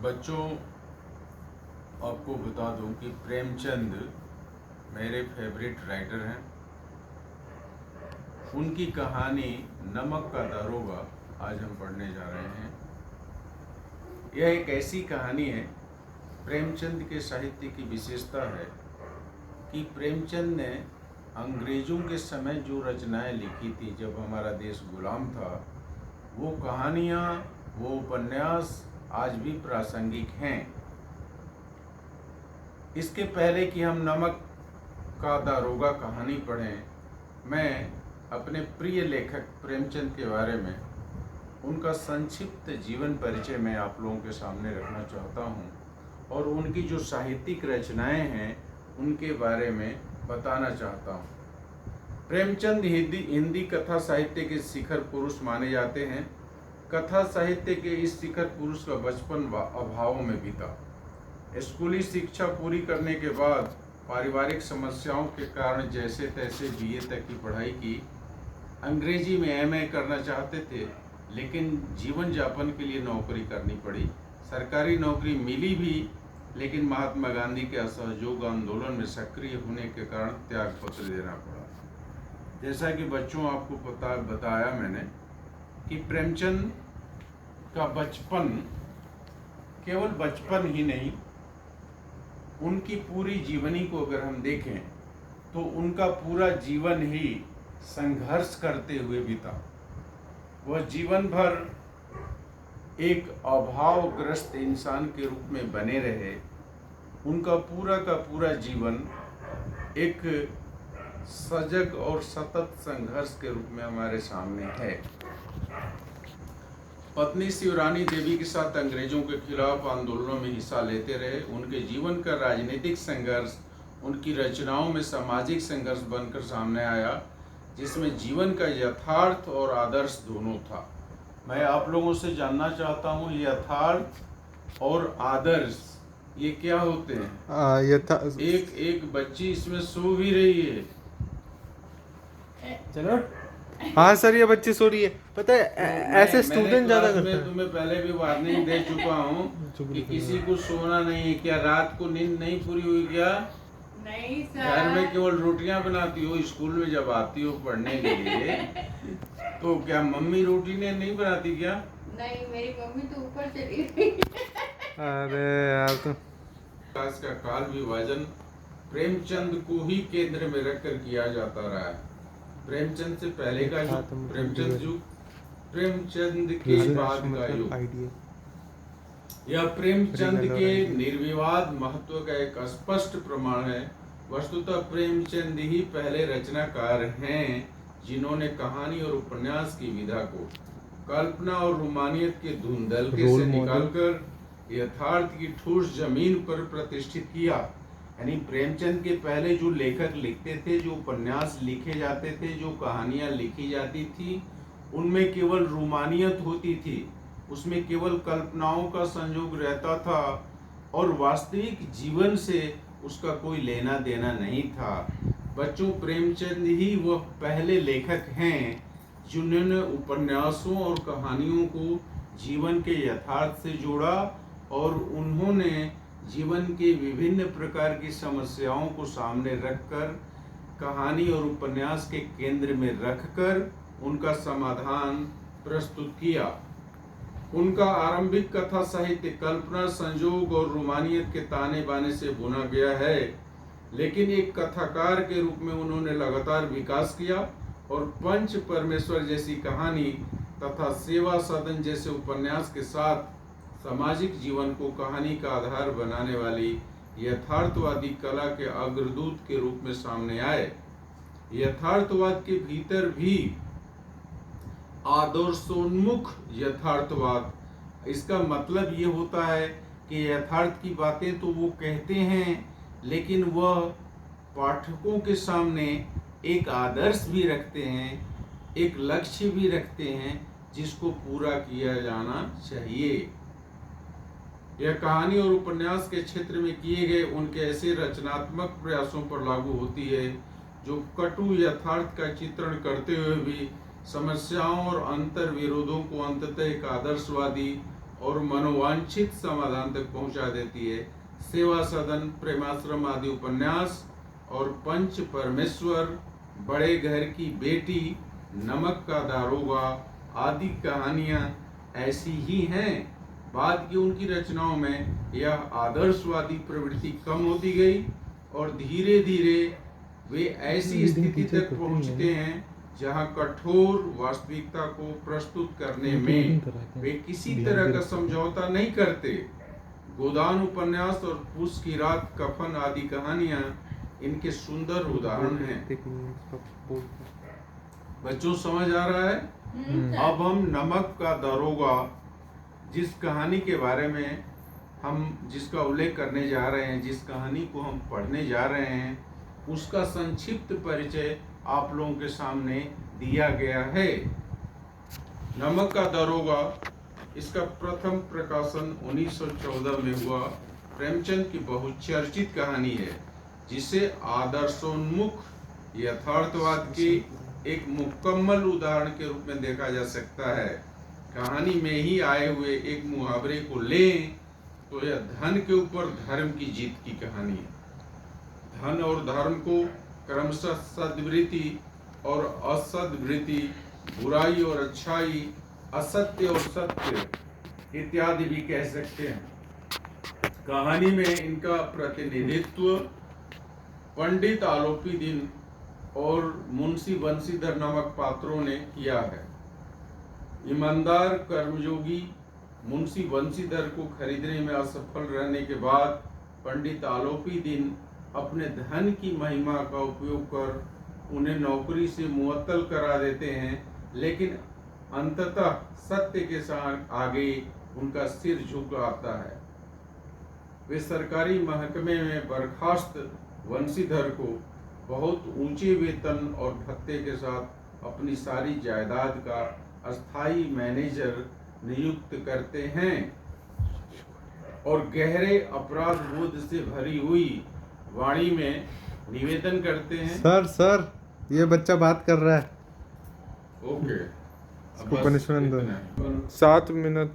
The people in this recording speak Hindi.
बच्चों, आपको बता दूं कि प्रेमचंद मेरे फेवरेट राइटर हैं। उनकी कहानी नमक का दारोगा आज हम पढ़ने जा रहे हैं। यह एक ऐसी कहानी है, प्रेमचंद के साहित्य की विशेषता है कि प्रेमचंद ने अंग्रेज़ों के समय जो रचनाएं लिखी थी जब हमारा देश गुलाम था, वो कहानियाँ, वो उपन्यास आज भी प्रासंगिक हैं। इसके पहले कि हम नमक का दारोगा कहानी पढ़ें, मैं अपने प्रिय लेखक प्रेमचंद के बारे में उनका संक्षिप्त जीवन परिचय मैं आप लोगों के सामने रखना चाहता हूं और उनकी जो साहित्यिक रचनाएं हैं उनके बारे में बताना चाहता हूं। प्रेमचंद हिंदी कथा साहित्य के शिखर पुरुष माने जाते हैं। कथा साहित्य के इस शिखर पुरुष का बचपन अभावों में बीता। स्कूली शिक्षा पूरी करने के बाद पारिवारिक समस्याओं के कारण जैसे तैसे बीए तक की पढ़ाई की। अंग्रेजी में एमए करना चाहते थे, लेकिन जीवन यापन के लिए नौकरी करनी पड़ी। सरकारी नौकरी मिली भी, लेकिन महात्मा गांधी के असहयोग आंदोलन में सक्रिय होने के कारण त्यागपत्र देना पड़ा। जैसा कि बच्चों आपको बताया मैंने कि प्रेमचंद का बचपन केवल बचपन ही नहीं, उनकी पूरी जीवनी को अगर हम देखें तो उनका पूरा जीवन ही संघर्ष करते हुए बीता। वह जीवन भर एक अभावग्रस्त इंसान के रूप में बने रहे। उनका पूरा का पूरा जीवन एक सजग और सतत संघर्ष के रूप में हमारे सामने है। पत्नी शिवरानी देवी के साथ अंग्रेजों के खिलाफ आंदोलनों में हिस्सा लेते रहे। उनके जीवन का राजनीतिक संघर्ष उनकी रचनाओं में सामाजिक संघर्ष बनकर सामने आया, जिसमें जीवन का यथार्थ और आदर्श दोनों था। मैं आप लोगों से जानना चाहता हूँ, यथार्थ और आदर्श ये क्या होते हैं? एक बच्ची इसमें सो भी रही है। चलो, हाँ सर, ये बच्ची सो रही है। पता है, ऐसे स्टूडेंट ज्यादा करते हैं। तुम्हें पहले भी वार्निंग दे चुका हूँ कि किसी को सोना नहीं है। क्या रात को नींद नहीं पूरी हुई क्या? नहीं सर। घर में केवल रोटियां बनाती हो, स्कूल में जब आती हो पढ़ने के लिए तो क्या मम्मी रोटी नहीं बनाती क्या? नहीं, मेरी मम्मी तो ऊपर चली गई। अरे यार, तो विकास का काल विभाजन प्रेमचंद को ही केंद्र में रखकर किया जाता रहा है। प्रेमचंद से पहले का युग प्रेमचंद युग, प्रेमचंद के बाद का युग। यह प्रेमचंद के निर्विवाद महत्व का एक स्पष्ट प्रमाण है। वस्तुतः प्रेमचंद ही पहले रचनाकार हैं जिन्होंने कहानी और उपन्यास की विधा को कल्पना और रोमानियत के धुंधलके से निकालकर यथार्थ की ठोस जमीन पर प्रतिष्ठित किया। यानी प्रेमचंद के पहले जो लेखक लिखते थे, जो उपन्यास लिखे जाते थे, जो कहानियां लिखी जाती थी, उनमें केवल रोमानियत होती थी, उसमें केवल कल्पनाओं का संयोग रहता था और वास्तविक जीवन से उसका कोई लेना देना नहीं था। बच्चों, प्रेमचंद ही वह पहले लेखक हैं जिन्होंने उपन्यासों और कहानियों को जीवन के यथार्थ से जोड़ा और उन्होंने जीवन के विभिन्न प्रकार की समस्याओं को सामने रखकर, कहानी और उपन्यास के केंद्र में रखकर उनका समाधान प्रस्तुत किया। उनका आरंभिक कथा साहित्य कल्पना, संयोग और रोमानियत के ताने बाने से बुना गया है, लेकिन एक कथाकार के रूप में उन्होंने लगातार विकास किया और पंच परमेश्वर जैसी कहानी तथा सेवा सदन जैसे उपन्यास के साथ सामाजिक जीवन को कहानी का आधार बनाने वाली यथार्थवादी कला के अग्रदूत के रूप में सामने आए। यथार्थवाद के भीतर भी आदर्शोन्मुख यथार्थवाद, इसका मतलब ये होता है कि यथार्थ की बातें तो वो कहते हैं, लेकिन वह पाठकों के सामने एक आदर्श भी रखते हैं, एक लक्ष्य भी रखते हैं जिसको पूरा किया जाना चाहिए। यह कहानी और उपन्यास के क्षेत्र में किए गए उनके ऐसे रचनात्मक प्रयासों पर लागू होती है जो कटु यथार्थ का चित्रण करते हुए भी समस्याओं और अंतर विरोधों को अंततः एक आदर्शवादी और मनोवांछित समाधान तक पहुंचा देती है। सेवा सदन, प्रेमाश्रम आदि उपन्यास और पंच परमेश्वर, बड़े घर की बेटी, नमक का दारोगा आदि कहानियां ऐसी ही हैं। बाद की उनकी रचनाओं में यह आदर्शवादी प्रवृत्ति कम होती गई और धीरे धीरे वे ऐसी स्थिति तक पहुंचते हैं जहां कठोर वास्तविकता को प्रस्तुत करने में वे किसी तरह का समझौता नहीं करते। गोदान उपन्यास और पूस की रात, कफन आदि कहानियां इनके सुंदर उदाहरण हैं। बच्चों समझ आ रहा है? अब हम नमक का दारोगा जिस कहानी के बारे में जिसका उल्लेख करने जा रहे हैं, जिस कहानी को हम पढ़ने जा रहे हैं, उसका संक्षिप्त परिचय आप लोगों के सामने दिया गया है। नमक का दारोगा, इसका प्रथम प्रकाशन 1914 में हुआ। प्रेमचंद की बहुचर्चित कहानी है जिसे आदर्शोन्मुख यथार्थवाद के एक मुकम्मल उदाहरण के रूप में देखा जा सकता है। कहानी में ही आए हुए एक मुहावरे को लें तो यह धन के ऊपर धर्म की जीत की कहानी है। धन और धर्म को क्रमशः सद्वृत्ति और असद्वृत्ति, बुराई और अच्छाई, असत्य और सत्य इत्यादि भी कह सकते हैं। कहानी में इनका प्रतिनिधित्व पंडित आलोपी दिन और मुंशी बंशीधर नामक पात्रों ने किया है। ईमानदार कर्मयोगी मुंशी बंशीधर को खरीदने में असफल रहने के बाद पंडित आलोपी दिन अपने धन की महिमा का उपयोग कर उन्हें नौकरी से मुअत्तल करा देते हैं, लेकिन अंततः सत्य के साथ आगे उनका सिर झुक आता है। वे सरकारी महकमे में बर्खास्त बंशीधर को बहुत ऊंचे वेतन और भत्ते के साथ अपनी सारी जायदाद का अस्थाई मैनेजर नियुक्त करते हैं और गहरे अपराध बोध से भरी हुई वाणी में निवेदन करते हैं। सर ये बच्चा बात कर रहा है। ओके, इसको पनिशमेंट दो। 7 मिनट